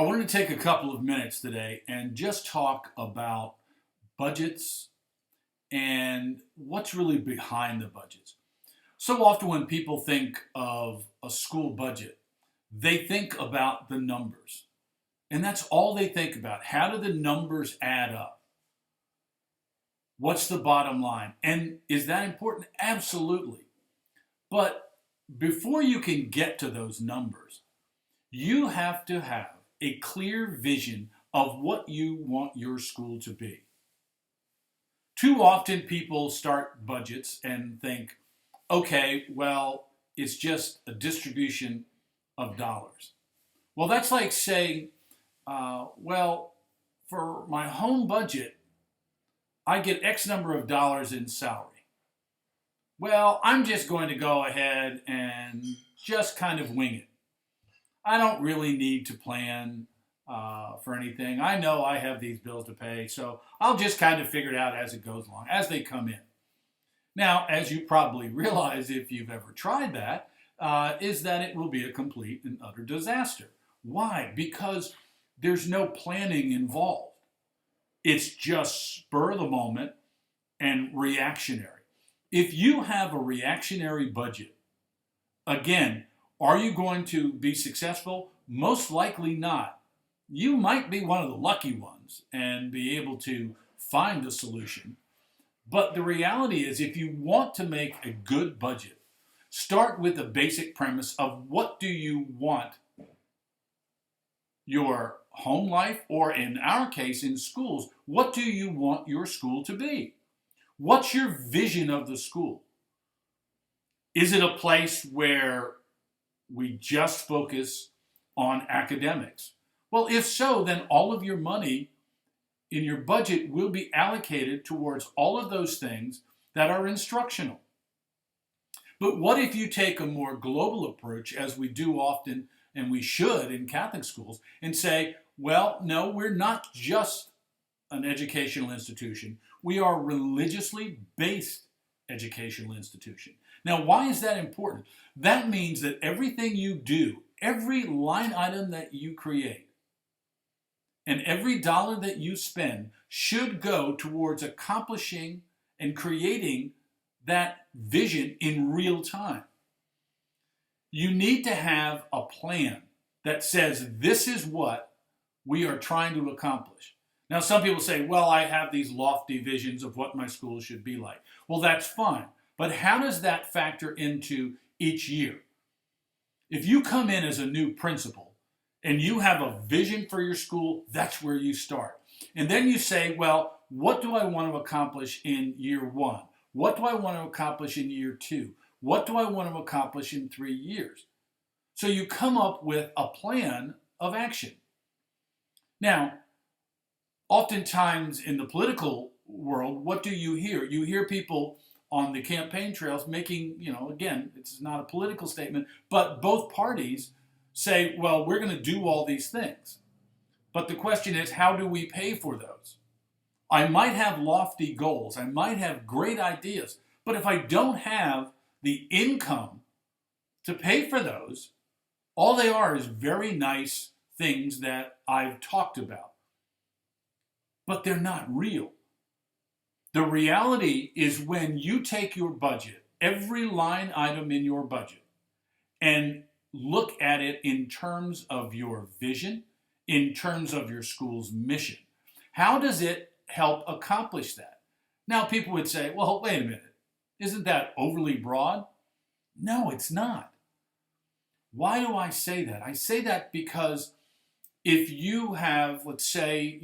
I wanted to take a couple of minutes today and just talk about budgets and what's really behind the budgets. So often, when people think of a school budget, they think about the numbers. And that's all they think about. How do the numbers add up? What's the bottom line? And is that important? Absolutely. But before you can get to those numbers, you have to have a clear vision of what you want your school to be. Too often people start budgets and think, okay, well, it's just a distribution of dollars. Well, that's like saying, well, for my home budget, I get X number of dollars in salary. Well, I'm just going to go ahead and just kind of wing it. I don't really need to plan for anything. I know I have these bills to pay, so I'll just kind of figure it out as it goes along, as they come in. Now, as you probably realize if you've ever tried that, is that it will be a complete and utter disaster. Why? Because there's no planning involved. It's just spur of the moment and reactionary. If you have a reactionary budget, again, are you going to be successful? Most likely not. You might be one of the lucky ones and be able to find a solution. But the reality is, if you want to make a good budget, start with the basic premise of what do you want your home life, or in our case, in schools, what do you want your school to be? What's your vision of the school? Is it a place where we just focus on academics? Well, if so, then all of your money in your budget will be allocated towards all of those things that are instructional. But what if you take a more global approach, as we do often and we should in Catholic schools, and say, well, no, we're not just an educational institution. We are a religiously based educational institution. Now, why is that important? That means that everything you do, every line item that you create, and every dollar that you spend should go towards accomplishing and creating that vision in real time. You need to have a plan that says this is what we are trying to accomplish. Now, some people say, well, I have these lofty visions of what my school should be like. Well, that's fine. But how does that factor into each year? If you come in as a new principal and you have a vision for your school, that's where you start. And then you say, well, what do I want to accomplish in year one? What do I want to accomplish in year two? What do I want to accomplish in 3 years? So you come up with a plan of action. Now, oftentimes in the political world, what do you hear? You hear people on the campaign trails making, again, it's not a political statement, but both parties say, well, we're going to do all these things. But the question is, how do we pay for those? I might have lofty goals. I might have great ideas. But if I don't have the income to pay for those, all they are is very nice things that I've talked about. But they're not real. The reality is when you take your budget, every line item in your budget, and look at it in terms of your vision, in terms of your school's mission, how does it help accomplish that? Now, people would say, well, wait a minute. Isn't that overly broad? No, it's not. Why do I say that? I say that because if you have, let's say,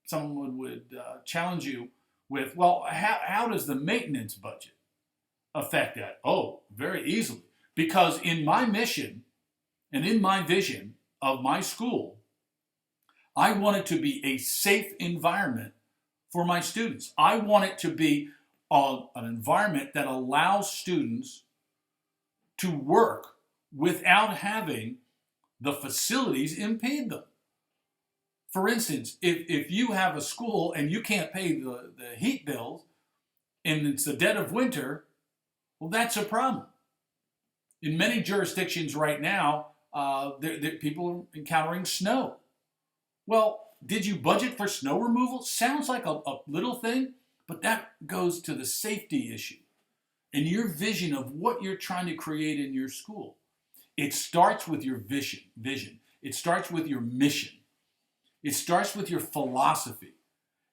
someone would challenge you with, well, how does the maintenance budget affect that? Oh, very easily. Because in my mission and in my vision of my school, I want it to be a safe environment for my students. I want it to be an environment that allows students to work without having the facilities impede them. For instance, if you have a school and you can't pay the heat bills and it's the dead of winter, well, that's a problem. In many jurisdictions right now, people are encountering snow. Well, did you budget for snow removal? Sounds like a little thing, but that goes to the safety issue and your vision of what you're trying to create in your school. It starts with your vision. It starts with your mission. It starts with your philosophy.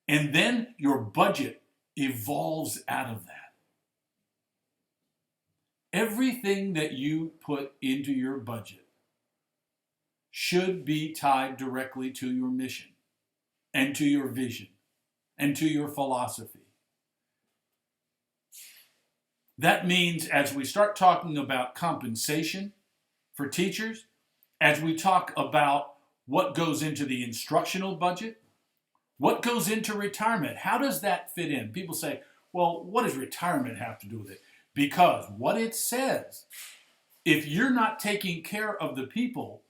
And then your budget evolves out of that. Everything that you put into your budget should be tied directly to your mission and to your vision and to your philosophy. That means as we start talking about compensation for teachers, as we talk about what goes into the instructional budget, what goes into retirement, how does that fit in? People say, well, what does retirement have to do with it? Because what it says, if you're not taking care of the people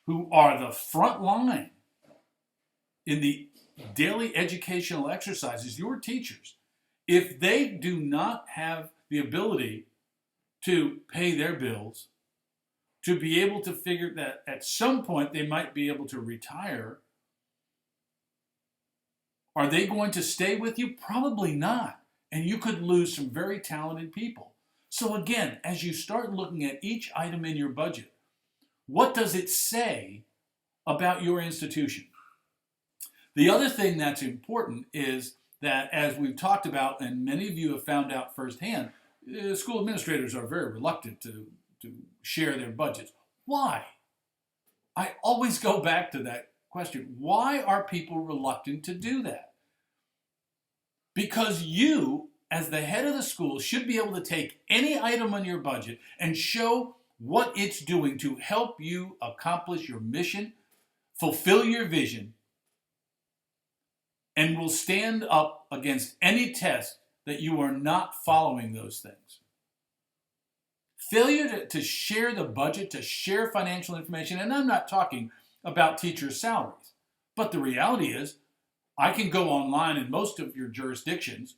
who are the front line in the daily educational exercises, your teachers, if they do not have the ability to pay their bills, to be able to figure that at some point they might be able to retire, are they going to stay with you? Probably not. And you could lose some very talented people. So again, as you start looking at each item in your budget, what does it say about your institution? The other thing that's important is that, as we've talked about, and many of you have found out firsthand, school administrators are very reluctant to share their budgets. Why? I always go back to that question. Why are people reluctant to do that? Because you, as the head of the school, should be able to take any item on your budget and show what it's doing to help you accomplish your mission, fulfill your vision, and will stand up against any test that you are not following those things. Failure to share the budget, to share financial information, and I'm not talking about teachers' salaries, but the reality is I can go online in most of your jurisdictions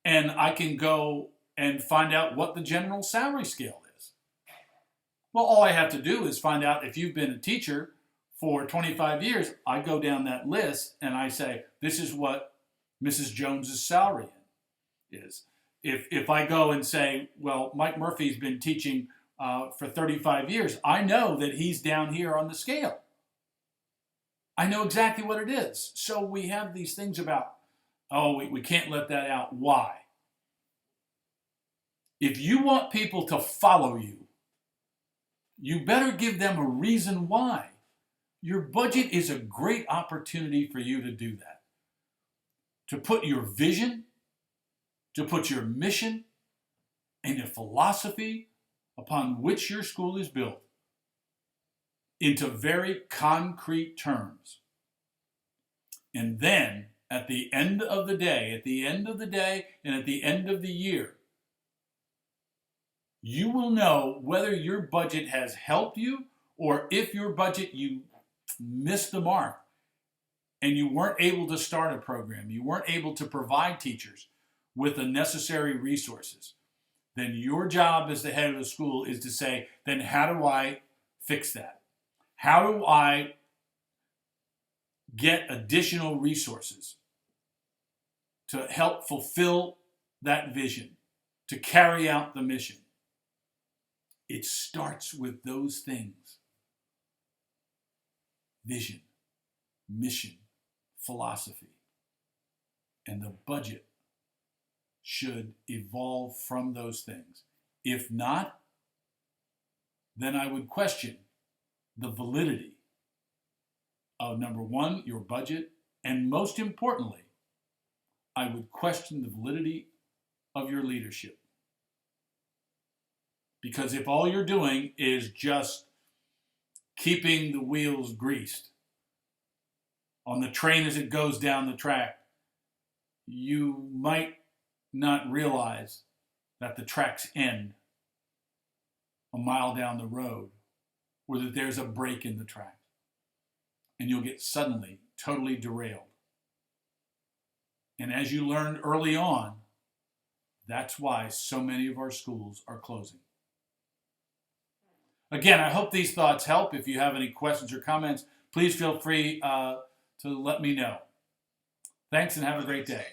and I can go and find out what the general salary scale is. Well, all I have to do is find out if you've been a teacher for 25 years. I go down that list and I say, this is what Mrs. Jones's salary is. If I go and say, well, Mike Murphy's been teaching for 35 years, I know that he's down here on the scale. I know exactly what it is. So we have these things about, oh, we can't let that out. Why? If you want people to follow you, you better give them a reason why. Your budget is a great opportunity for you to do that. To put your vision, to put your mission, and your philosophy upon which your school is built into very concrete terms. And then, at the end of the day, and at the end of the year, you will know whether your budget has helped you or if your budget, you missed the mark and you weren't able to start a program, you weren't able to provide teachers with the necessary resources. Then your job as the head of the school is to say, then how do I fix that? How do I get additional resources to help fulfill that vision, to carry out the mission? It starts with those things: vision, mission, philosophy. And the budget should evolve from those things. If not, then I would question the validity of, number one, your budget, and most importantly, I would question the validity of your leadership. Because if all you're doing is just keeping the wheels greased on the train as it goes down the track, you might not realize that the tracks end a mile down the road, or that there's a break in the track, and you'll get suddenly totally derailed. And as you learned early on, that's why so many of our schools are closing. Again, I hope these thoughts help. If you have any questions or comments, please feel free to let me know. Thanks and have a great day.